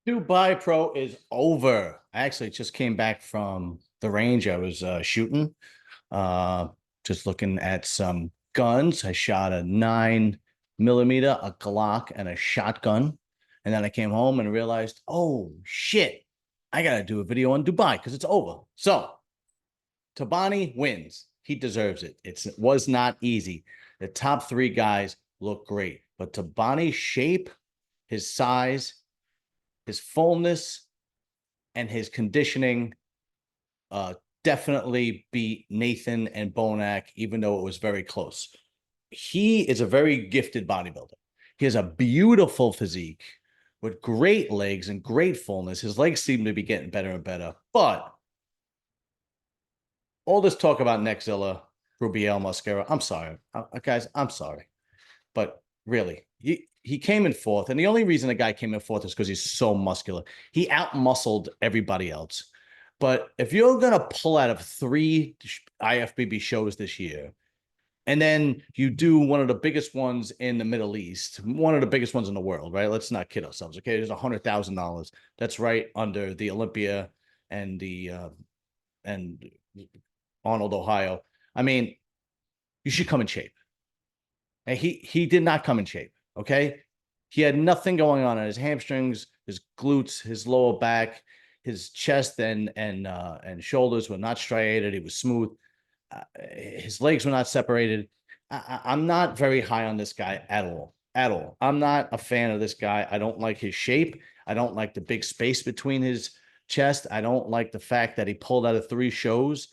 Dubai Pro is over. I actually just came back from the range. I was shooting, uh, just looking at some guns. I shot a 9 millimeter, a Glock, and a shotgun. And then I came home and realized, oh shit, I gotta do a video on Dubai because it's over. So Tabani wins. He deserves it. It was not easy. The top three guys look great, but Tabani's shape, his size, his fullness, and his conditioning uh, definitely beat Nathan and Bonac, even though it was very close. He is a very gifted bodybuilder. He has a beautiful physique with great legs and great fullness. His legs seem to be getting better and better. But all this talk about Neckzilla, Rubiel, Mascara, I'm sorry. Guys, I'm sorry. But really, he came in fourth. And the only reason the guy came in fourth is because he's so muscular. He outmuscled everybody else. But if you're going to pull out of three IFBB shows this year, and then you do one of the biggest ones in the Middle East, one of the biggest ones in the world, right? Let's not kid ourselves, okay? There's $100,000. That's right under the Olympia and the and Arnold, Ohio. I mean, you should come in shape. And he did not come in shape, okay? He had nothing going on his hamstrings, his glutes, his lower back, his chest and shoulders were not striated. He was smooth. His legs were not separated. I'm not very high on this guy at all. At all. I'm not a fan of this guy. I don't like his shape. I don't like the big space between his chest. I don't like the fact that he pulled out of 3 shows,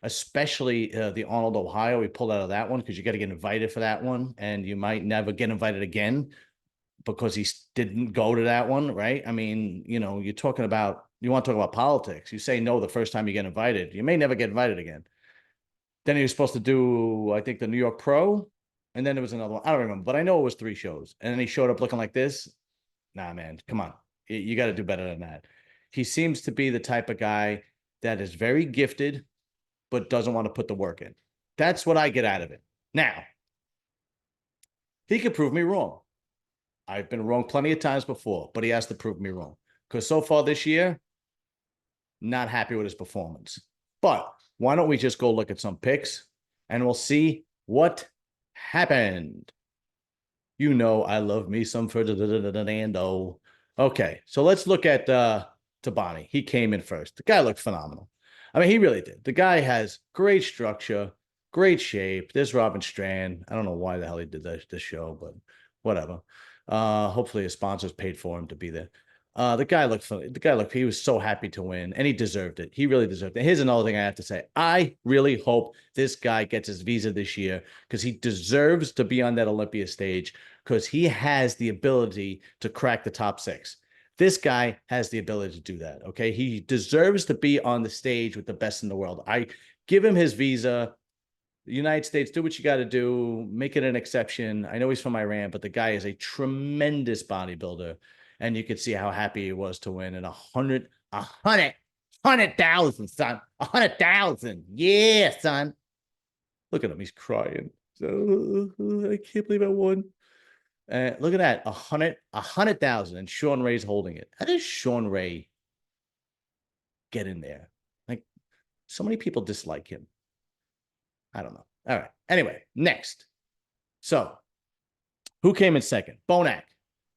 especially the Arnold, Ohio. He pulled out of that one because you got to get invited for that one, and you might never get invited again because he didn't go to that one, right? I mean, you're talking about, you want to talk about politics. You say no the first time you get invited, you may never get invited again. Then he was supposed to do, I think, the New York Pro, and then there was another one. I don't remember, but I know it was 3 shows. And then he showed up looking like this. Nah, man, come on. You got to do better than that. He seems to be the type of guy that is very gifted, but doesn't want to put the work in. That's what I get out of it. Now, he could prove me wrong. I've been wrong plenty of times before, but he has to prove me wrong. Because so far this year, not happy with his performance. But why don't we just go look at some picks and we'll see what happened. I love me some Ferdinando. Okay, so let's look at Tabani. He came in first. The guy looked phenomenal. I mean, he really did. The guy has great structure, great shape. There's Robin Strand. I don't know why the hell he did this show, but whatever. Hopefully his sponsors paid for him to be there. He was so happy to win, and he deserved it. He really deserved it. Here's another thing I have to say. I really hope this guy gets his visa this year because he deserves to be on that Olympia stage because he has the ability to crack the top 6. This guy has the ability to do that, okay? He deserves to be on the stage with the best in the world. I give him his visa. The United States, do what you got to do. Make it an exception. I know he's from Iran, but the guy is a tremendous bodybuilder. And you could see how happy he was to win. And 100,000, son. 100,000. Yeah, son. Look at him. He's crying. I can't believe I won. Look at that. 100,000. And Sean Ray's holding it. How does Sean Ray get in there? Like, so many people dislike him. I don't know. All right. Anyway, next. So, who came in second? Bonac.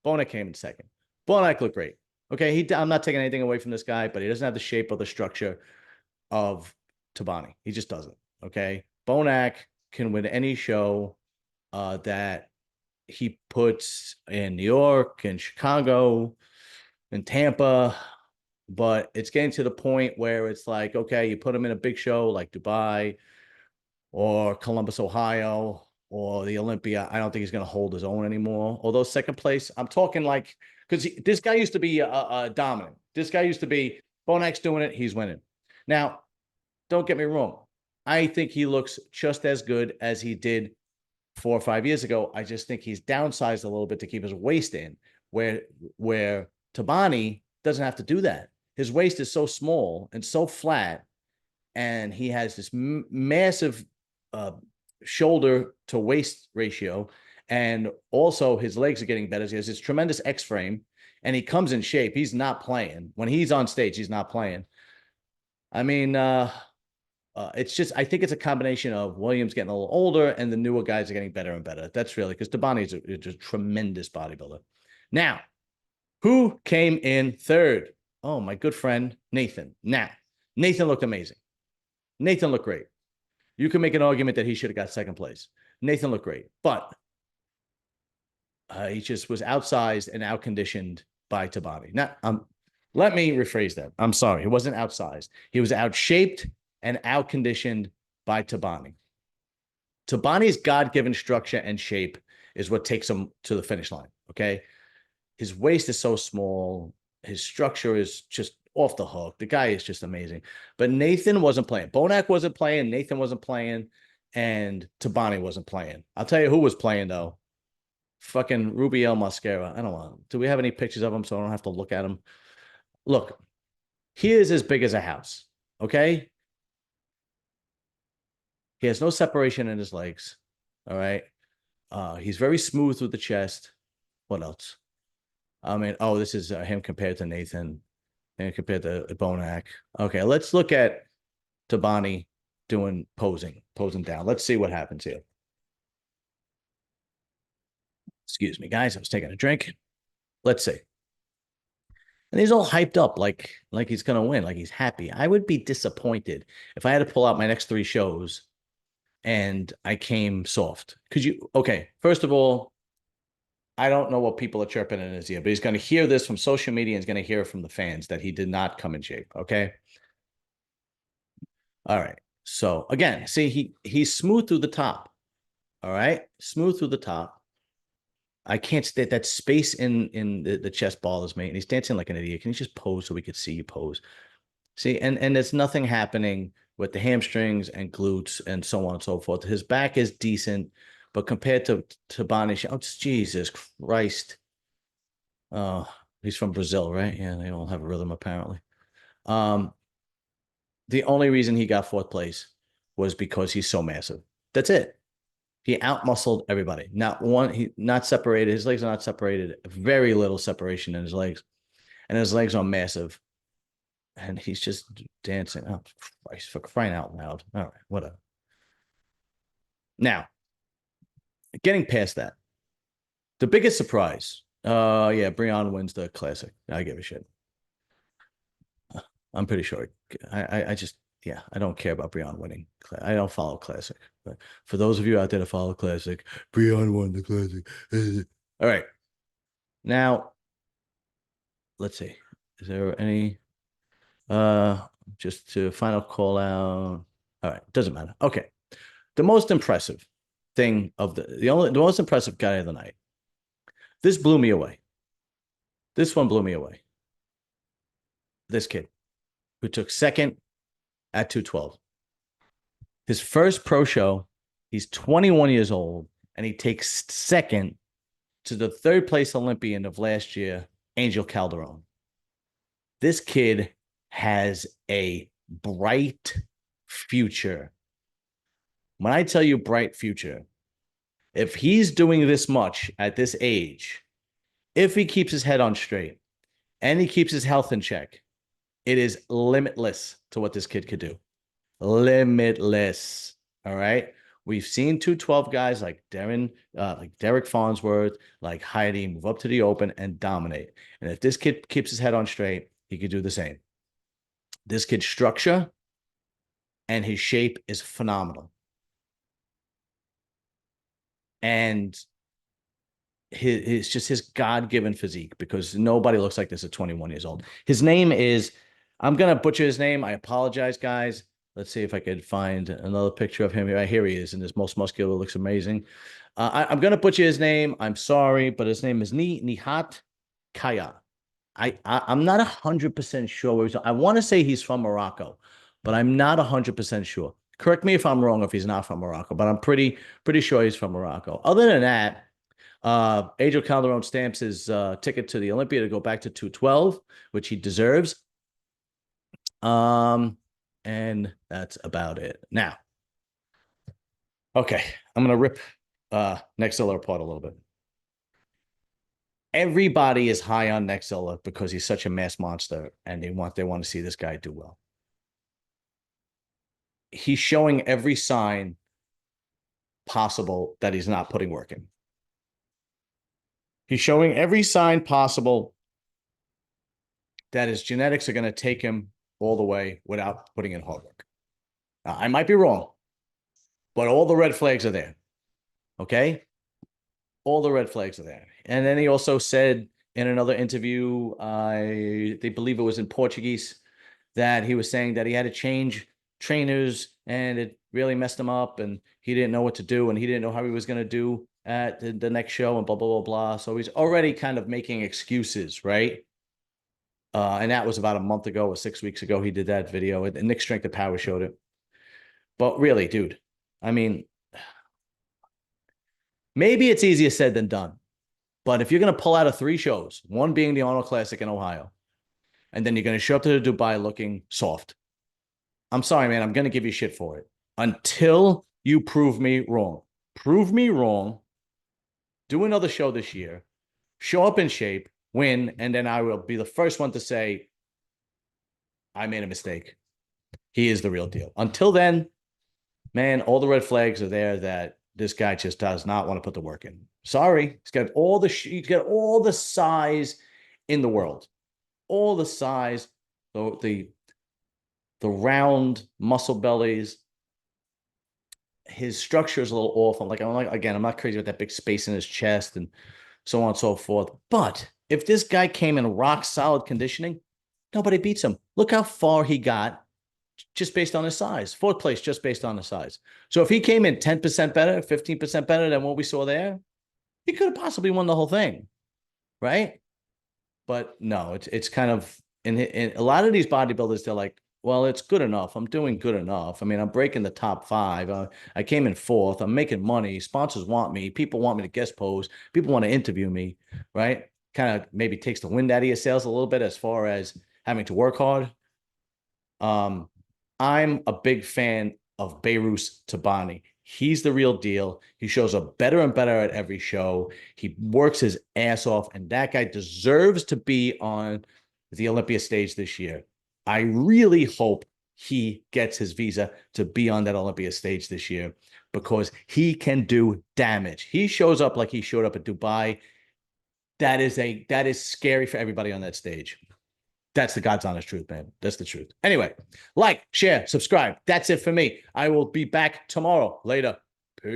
Bonac came in second. Bonac looked great. Okay, I'm not taking anything away from this guy, but he doesn't have the shape or the structure of Tabani. He just doesn't. Okay, Bonac can win any show that he puts in New York and Chicago and Tampa, but it's getting to the point where it's like, okay, you put him in a big show like Dubai or Columbus, Ohio, or the Olympia. I don't think he's going to hold his own anymore. Although second place, I'm talking like, because this guy used to be dominant. This guy used to be, Bonac's doing it, he's winning. Now, don't get me wrong. I think he looks just as good as he did 4 or 5 years ago. I just think he's downsized a little bit to keep his waist in, where Tabani doesn't have to do that. His waist is so small and so flat, and he has this massive shoulder to waist ratio, And also his legs are getting better. He has this tremendous X frame and he comes in shape. He's not playing. When he's on stage, he's not playing. I mean, it's just, I think it's a combination of Williams getting a little older and the newer guys are getting better and better. That's really because Tabani is a tremendous bodybuilder. Now, who came in third? Oh, my good friend, Nathan. Now, Nathan looked amazing. Nathan looked great. You can make an argument that he should have got second place. Nathan looked great, but he just was outsized and outconditioned by Tabani. Now, let me rephrase that. I'm sorry. He wasn't outsized. He was outshaped and outconditioned by Tabani. Tabani's God-given structure and shape is what takes him to the finish line, okay? His waist is so small. His structure is just off the hook. The guy is just amazing. But Nathan wasn't playing. Bonac wasn't playing. Nathan wasn't playing. And Tabani wasn't playing. I'll tell you who was playing, though. Fucking Rubiel Mascara. I don't want. Do we have any pictures of him so I don't have to look at him? Look, he is as big as a house, okay? He has no separation in his legs, all right? He's very smooth with the chest. What else? I mean, oh, this is him compared to Nathan and compared to Bonac. Okay, let's look at Tabani doing posing down. Let's see what happens here. Excuse me, guys. I was taking a drink. Let's see. And he's all hyped up like he's going to win, like he's happy. I would be disappointed if I had to pull out my next 3 shows and I came soft. Okay, first of all, I don't know what people are chirping in his ear, but he's going to hear this from social media and he's going to hear it from the fans that he did not come in shape. Okay. All right. So again, see, he's smooth through the top. All right. Smooth through the top. I can't stay that space in the chest bothers me. And he's dancing like an idiot. Can you just pose so we could see you pose? See, and there's nothing happening with the hamstrings and glutes and so on and so forth. His back is decent, but compared to Tabani, oh, Jesus Christ. Oh, he's from Brazil, right? Yeah, they don't have a rhythm apparently. The only reason he got 4th place was because he's so massive. That's it. He outmuscled everybody. Not separated. His legs are not separated. Very little separation in his legs. And his legs are massive. And he's just dancing. Oh, Christ, for crying out loud. All right, whatever. Now, getting past that, the biggest surprise. Yeah, Breon wins the classic. I give a shit. I'm pretty sure. I just, yeah, I don't care about Breon winning. I don't follow classic. But for those of you out there that follow classic, Breon won the classic. All right. Now, let's see. Is there any just to final call out? All right, doesn't matter. Okay. The most impressive thing of the most impressive guy of the night. This blew me away. This one blew me away. This kid who took second at 212. His first pro show, he's 21 years old, and he takes second to the 3rd place Olympian of last year, Angel Calderon. This kid has a bright future. When I tell you bright future, if he's doing this much at this age, if he keeps his head on straight and he keeps his health in check, it is limitless to what this kid could do. Limitless. All right. We've seen 212 guys like Derek Farnsworth, like Heidi move up to the open and dominate. And if this kid keeps his head on straight, he could do the same. This kid's structure and his shape is phenomenal. And it's just his God-given physique because nobody looks like this at 21 years old. His name is, I'm going to butcher his name. I apologize, guys. Let's see if I could find another picture of him. Here he is in his most muscular, looks amazing. I'm going to butcher his name. I'm sorry, but his name is Nihat Kaya. I'm not 100% sure where he's from. I want to say he's from Morocco, but I'm not 100% sure. Correct me if I'm wrong if he's not from Morocco, but I'm pretty sure he's from Morocco. Other than that, Angel Calderon stamps his ticket to the Olympia to go back to 212, which he deserves. And that's about it. Now, okay, I'm gonna rip Neckzilla apart a little bit. Everybody is high on Neckzilla because he's such a mass monster, and they want to see this guy do well. He's showing every sign possible that he's not putting work in. He's showing every sign possible that his genetics are going to take him all the way without putting in hard work. Now, I might be wrong, but all the red flags are there. Okay? All the red flags are there. And then he also said in another interview, they believe it was in Portuguese, that he was saying that he had to change trainers and it really messed him up and he didn't know what to do and he didn't know how he was going to do at the next show and blah, blah, blah, blah. So he's already kind of making excuses, right? And that was about a month ago or 6 weeks ago. He did that video and Nick Strength of Power showed it. But really, dude, I mean, maybe it's easier said than done. But if you're going to pull out of 3 shows, one being the Arnold Classic in Ohio, and then you're going to show up to the Dubai looking soft, I'm sorry, man. I'm going to give you shit for it until you prove me wrong. Prove me wrong. Do another show this year. Show up in shape, win, and then I will be the first one to say, I made a mistake. He is the real deal. Until then, man, all the red flags are there that this guy just does not want to put the work in. Sorry. He's got all the size in the world. All the size, the round muscle bellies. His structure is a little off. I'm not crazy with that big space in his chest and so on and so forth. But if this guy came in rock solid conditioning, nobody beats him. Look how far he got just based on his size. 4th place just based on the size. So if he came in 10% better, 15% better than what we saw there, he could have possibly won the whole thing, right? But no, it's kind of in a lot of these bodybuilders, they're like, well, it's good enough. I'm doing good enough. I mean, I'm breaking the top 5. I came in 4th. I'm making money. Sponsors want me. People want me to guest pose. People want to interview me, right? Kind of maybe takes the wind out of your sails a little bit as far as having to work hard. I'm a big fan of Behrouz Tabani. He's the real deal. He shows up better and better at every show. He works his ass off, and that guy deserves to be on the Olympia stage this year. I really hope he gets his visa to be on that Olympia stage this year because he can do damage. He shows up like he showed up at Dubai. That is scary for everybody on that stage. That's the God's honest truth, man. That's the truth. Anyway, like, share, subscribe. That's it for me. I will be back tomorrow. Later. Peace.